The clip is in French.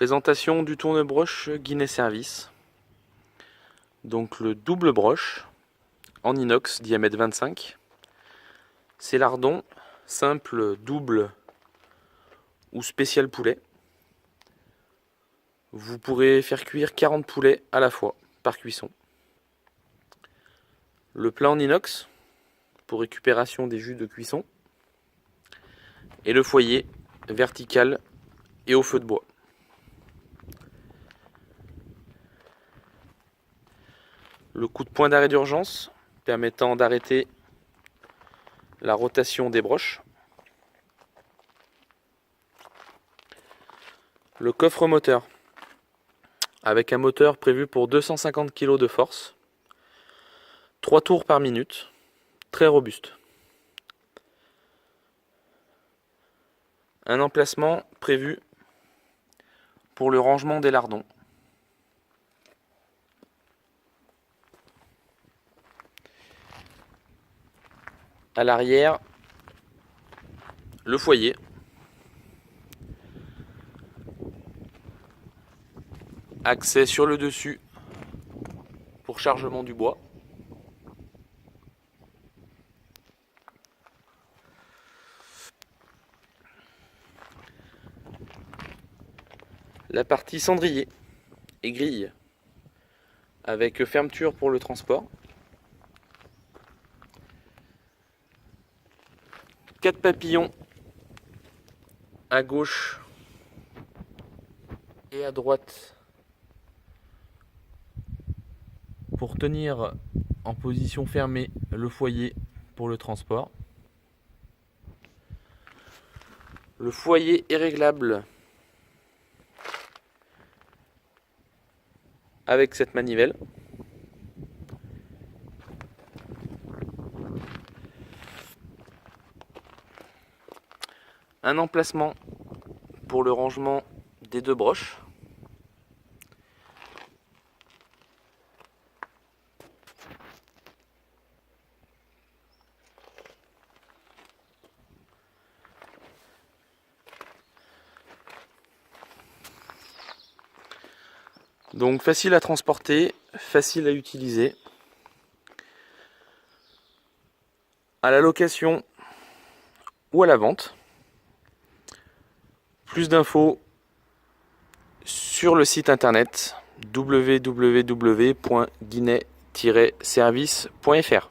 Présentation du tourne-broche Guinet Service. Donc le double broche en inox diamètre 25. C'est lardon simple, double ou spécial poulet. Vous pourrez faire cuire 40 poulets à la fois par cuisson. Le plat en inox pour récupération des jus de cuisson. Et le foyer vertical et au feu de bois. Le coup de poing d'arrêt d'urgence permettant d'arrêter la rotation des broches. Le coffre moteur avec un moteur prévu pour 250 kg de force. 3 tours par minute, très robuste. Un emplacement prévu pour le rangement des lardons. À l'arrière, le foyer. Accès sur le dessus pour chargement du bois. La partie cendrier et grille avec fermeture pour le transport. 4 papillons à gauche et à droite pour tenir en position fermée le foyer pour le transport. Le foyer est réglable avec cette manivelle. Un emplacement pour le rangement des deux broches. Donc facile à transporter, facile à utiliser. À la location ou à la vente. Plus d'infos sur le site internet www.guinet-service.fr.